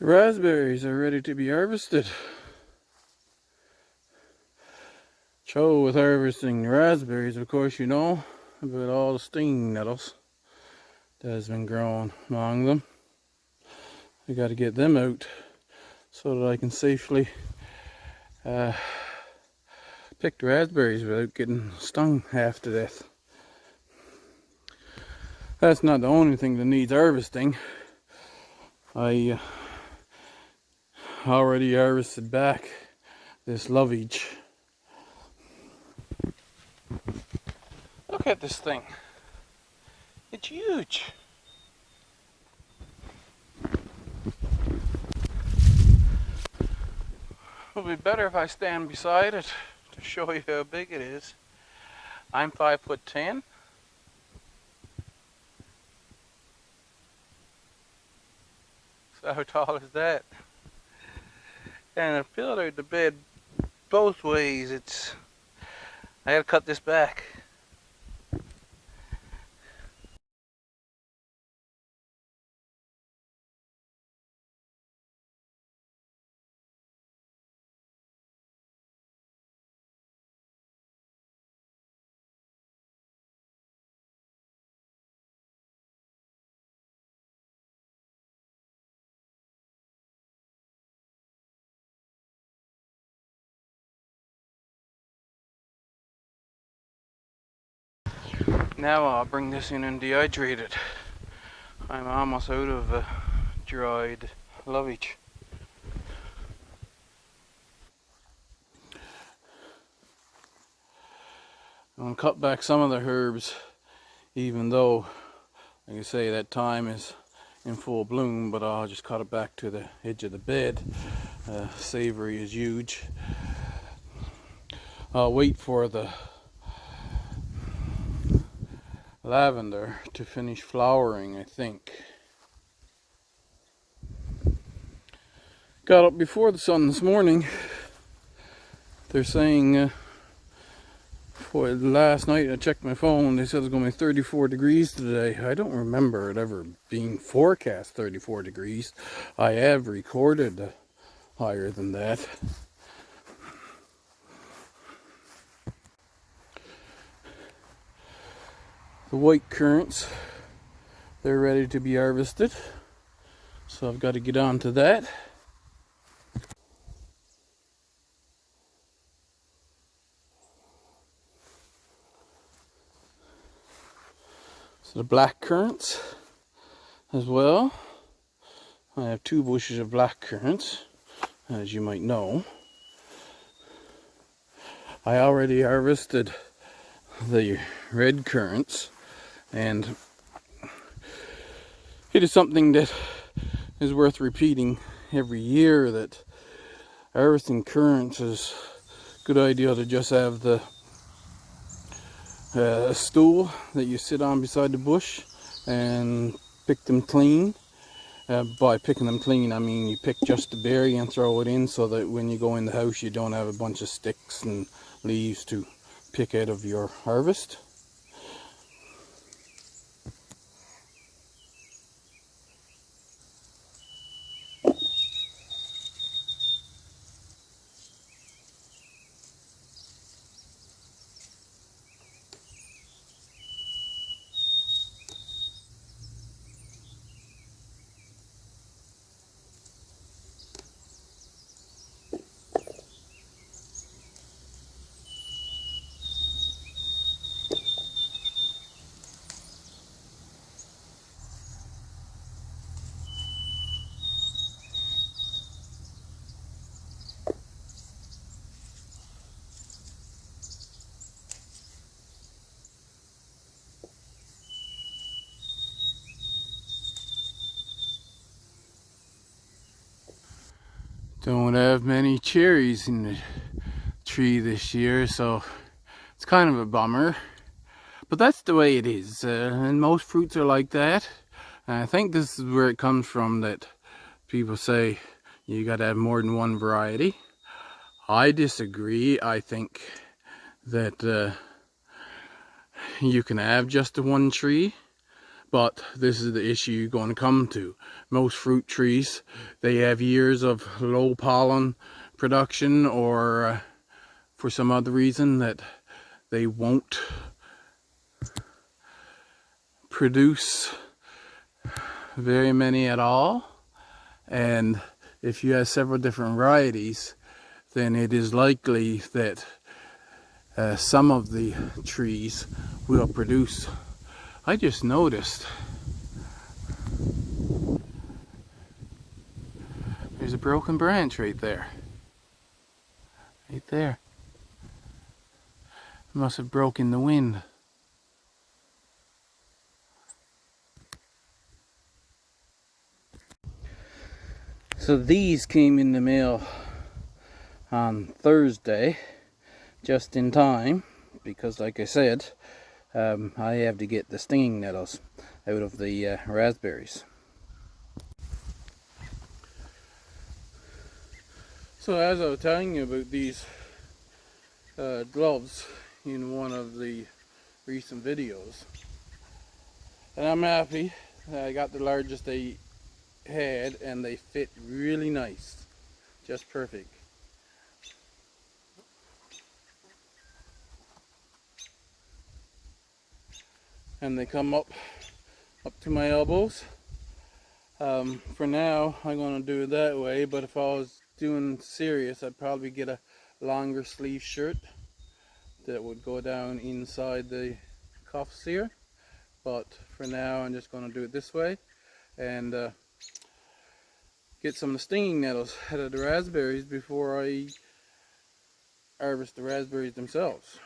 Raspberries are ready to be harvested. Trouble with harvesting raspberries, of course, you know about all the stinging nettles that has been growing among them. I got to get them out so that I can safely pick the raspberries without getting stung half to death. That's not the only thing that needs harvesting. I already harvested back this lovage. Look at this thing. It's huge. It would be better if I stand beside it to show you how big it is. I'm 5'10". So how tall is that? And I filled out the bed both ways. I gotta cut this back. Now I'll bring this in and dehydrate it. I'm almost out of dried lovage. I'm going to cut back some of the herbs, even though, like I say, that thyme is in full bloom, but I'll just cut it back to the edge of the bed. Savory is huge. I'll wait for the lavender to finish flowering, I think. Got up before the sun this morning. They're saying for last night I checked my phone, they said it's going to be 34 degrees today. I don't remember it ever being forecast 34 degrees. I have recorded higher than that. The white currants, they're ready to be harvested, so I've got to get on to that. So the black currants as well. I have 2 bushes of black currants, as you might know. I already harvested the red currants, and it is something that is worth repeating every year, that harvesting currants is a good idea to just have the stool that you sit on beside the bush and pick them clean. By picking them clean, I mean you pick just the berry and throw it in, so that when you go in the house you don't have a bunch of sticks and leaves to pick out of your harvest. Don't have many cherries in the tree this year, so it's kind of a bummer. But that's the way it is, and most fruits are like that. And I think this is where it comes from, that people say you gotta have more than one variety. I disagree. I think that you can have just the one tree, But this is the issue you're going to come to. Most fruit trees, they have years of low pollen production, or for some other reason that they won't produce very many at all. And if you have several different varieties, then it is likely that some of the trees will produce. I just noticed there's a broken branch right there. Right there. It must have broken the wind. So these came in the mail on Thursday, just in time, because like I said, I have to get the stinging nettles out of the raspberries. So as I was telling you about these gloves in one of the recent videos, and I'm happy that I got the largest they had, and they fit really nice, just perfect. And they come up to my elbows. For now I'm going to do it that way, but if I was doing serious, I'd probably get a longer sleeve shirt that would go down inside the cuffs here. But for now I'm just going to do it this way, and get some of the stinging nettles out of the raspberries before I harvest the raspberries themselves.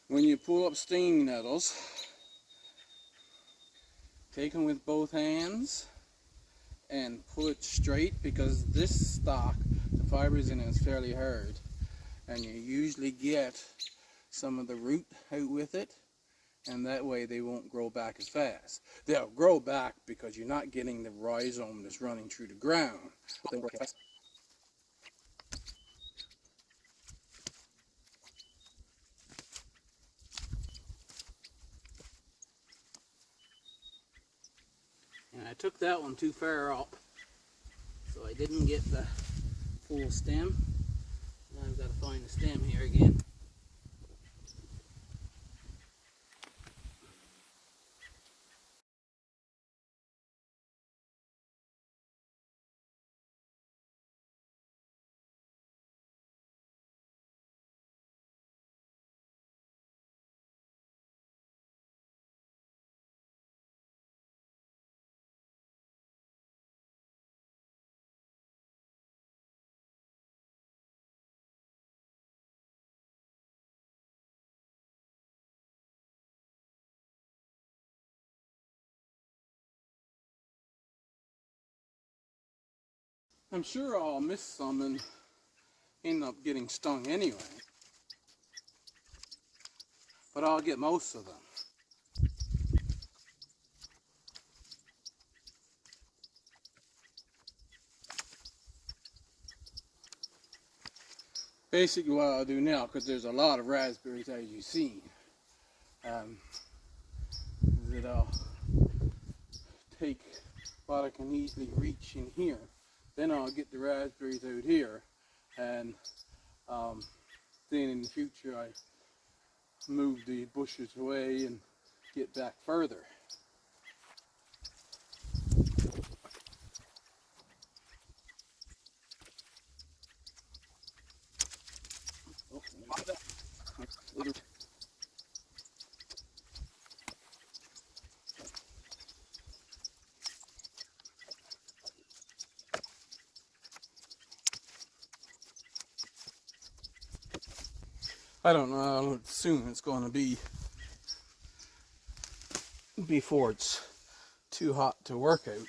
When you pull up stinging nettles, take them with both hands and pull it straight, because this stalk, the fibers in it is fairly hard, and you usually get some of the root out with it, and that way they won't grow back as fast. They'll grow back because you're not getting the rhizome that's running through the ground. And I took that one too far up, so I didn't get the full stem. Now I've got to find the stem here again. I'm sure I'll miss some and end up getting stung anyway, but I'll get most of them. Basically what I'll do now, because there's a lot of raspberries as you've seen, is that I'll take what I can easily reach in here. Then I'll get the raspberries out here, and then in the future I move the bushes away and get back further. I don't know how soon it's going to be before it's too hot to work out.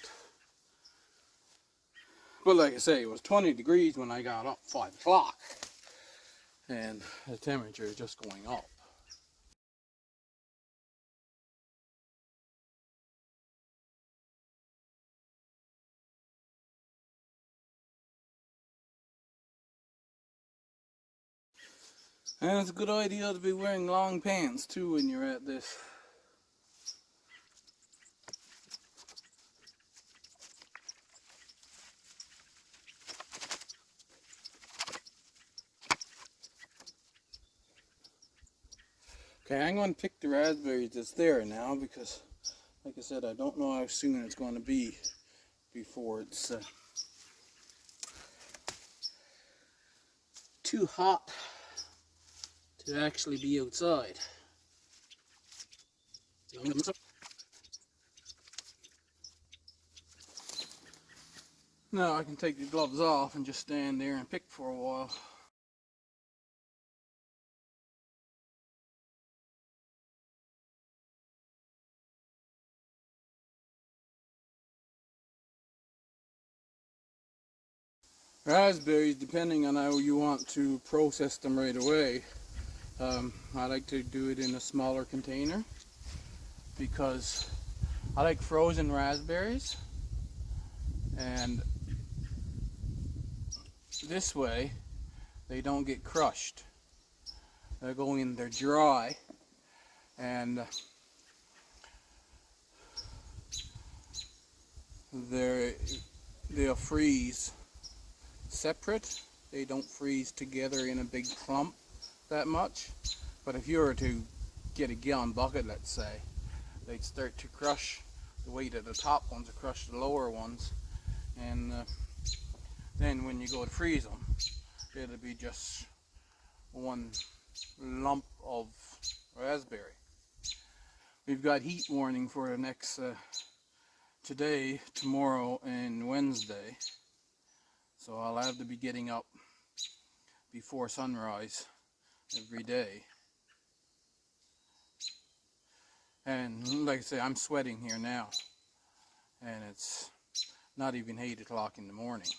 But like I say, it was 20 degrees when I got up 5 o'clock, and the temperature is just going up. And it's a good idea to be wearing long pants too when you're at this. Okay, I'm going to pick the raspberries that's there now because, like I said, I don't know how soon it's going to be before it's too hot to actually be outside. Now I can take the gloves off and just stand there and pick for a while. Raspberries, depending on how you want to process them right away, I like to do it in a smaller container because I like frozen raspberries, and this way they don't get crushed. They're they're dry, and they'll freeze separate. They don't freeze together in a big clump that much. But if you were to get a gallon bucket, let's say, they'd start to crush the way that the top ones will crush the lower ones, and then when you go to freeze them, it'll be just one lump of raspberry. We've got heat warning for the next today, tomorrow, and Wednesday. So I'll have to be getting up before sunrise every day. And like I say, I'm sweating here now. And it's not even 8 o'clock in the morning.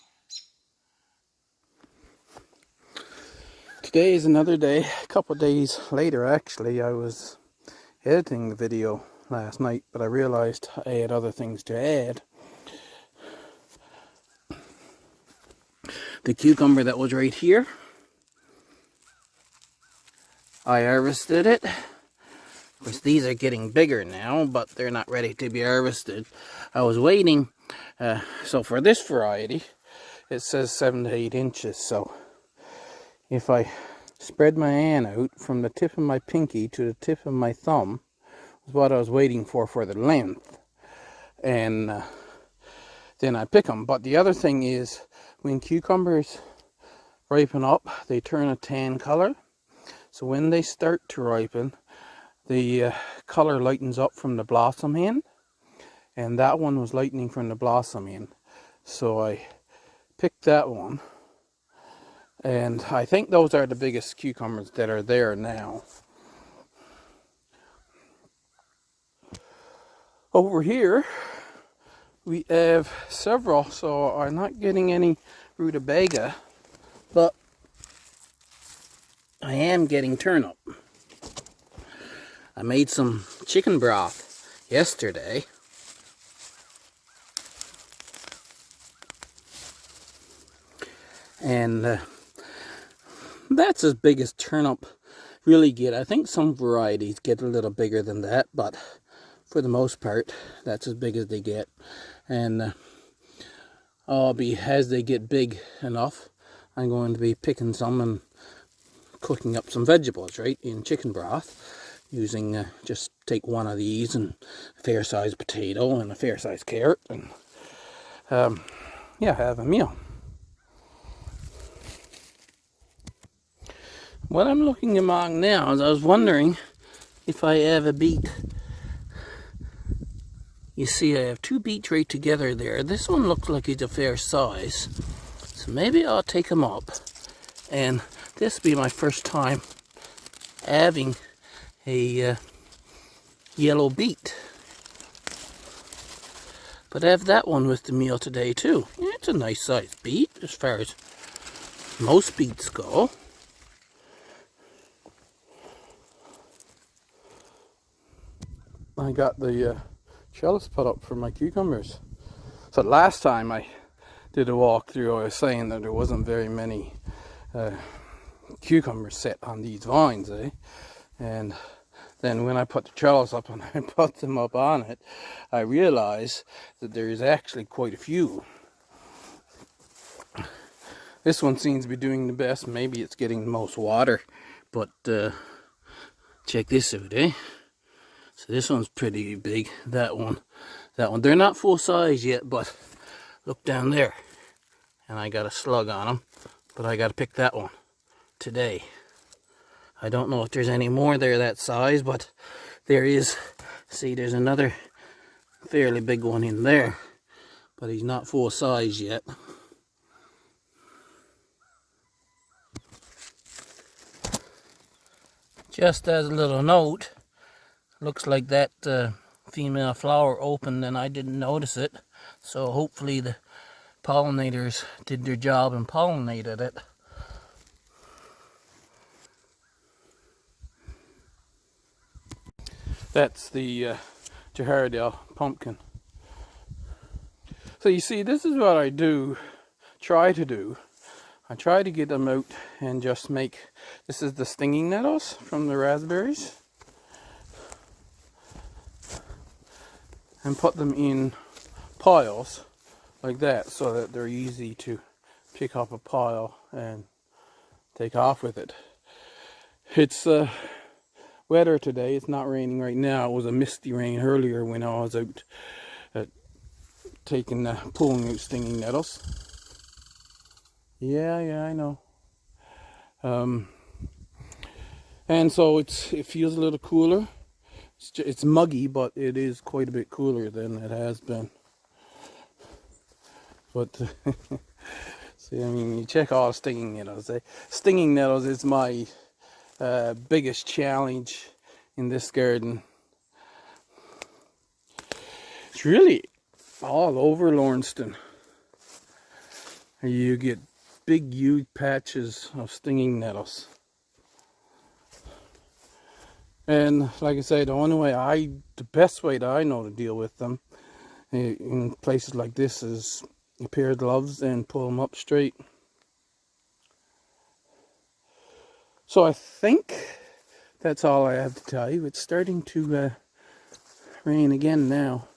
Today is another day. A couple of days later, actually, I was editing the video last night, but I realized I had other things to add. The cucumber that was right here, I harvested it. Of course, these are getting bigger now, but they're not ready to be harvested. I was waiting. So for this variety, it says 7 to 8 inches. So if I spread my hand out from the tip of my pinky to the tip of my thumb, is what I was waiting for the length. And then I pick them. But the other thing is, when cucumbers ripen up, they turn a tan color. So when they start to ripen, the color lightens up from the blossom end. And that one was lightening from the blossom end. So I picked that one. And I think those are the biggest cucumbers that are there now. Over here, we have several, so I'm not getting any rutabaga, but I am getting turnip. I made some chicken broth yesterday. And that's as big as turnip really get. I think some varieties get a little bigger than that, but for the most part, that's as big as they get. And as they get big enough, I'm going to be picking some and cooking up some vegetables, right, in chicken broth, using just take one of these and a fair-sized potato and a fair-sized carrot, and yeah, have a meal. What I'm looking among now is I was wondering if I have a beet. You see, I have two beets right together there. This one looks like it's a fair size. So maybe I'll take them up. And this will be my first time having a yellow beet. But I have that one with the meal today too. Yeah, it's a nice sized beet as far as most beets go. I got the trellis put up for my cucumbers. So last time I did a walkthrough, I was saying that there wasn't very many cucumbers set on these vines, eh? And then when I put the trellis up and I put them up on it, I realized that there is actually quite a few. This one seems to be doing the best. Maybe it's getting the most water, but check this out, eh? So this one's pretty big. That one. They're not full size yet, but look down there. And I got a slug on them, but I got to pick that one today. I don't know if there's any more there that size, but there is. See, there's another fairly big one in there, but he's not full size yet. Just as a little note, looks like that female flower opened and I didn't notice it. So hopefully the pollinators did their job and pollinated it. That's the Jehardale pumpkin. So you see, this is what I try to do. I try to get them out and just make, this is the stinging nettles from the raspberries, and put them in piles like that so that they're easy to pick up a pile and take off with it. It's weather today. It's not raining right now. It was a misty rain earlier when I was out pulling out stinging nettles. Yeah, I know. And so it feels a little cooler. It's muggy, but it is quite a bit cooler than it has been. But see, I mean, you check all the stinging nettles. Stinging nettles is my biggest challenge in this garden. It's really all over Launceston. You get big huge patches of stinging nettles. And like I say, the best way that I know to deal with them in places like this is a pair of gloves and pull them up straight. So I think that's all I have to tell you. It's starting to rain again now.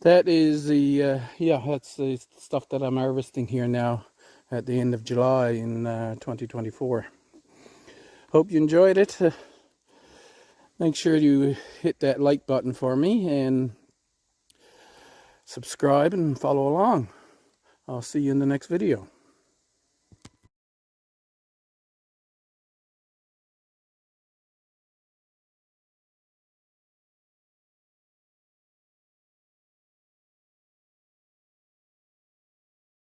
That is that's the stuff that I'm harvesting here now at the end of July in 2024. Hope you enjoyed it. Make sure you hit that like button for me and subscribe and follow along. I'll see you in the next video.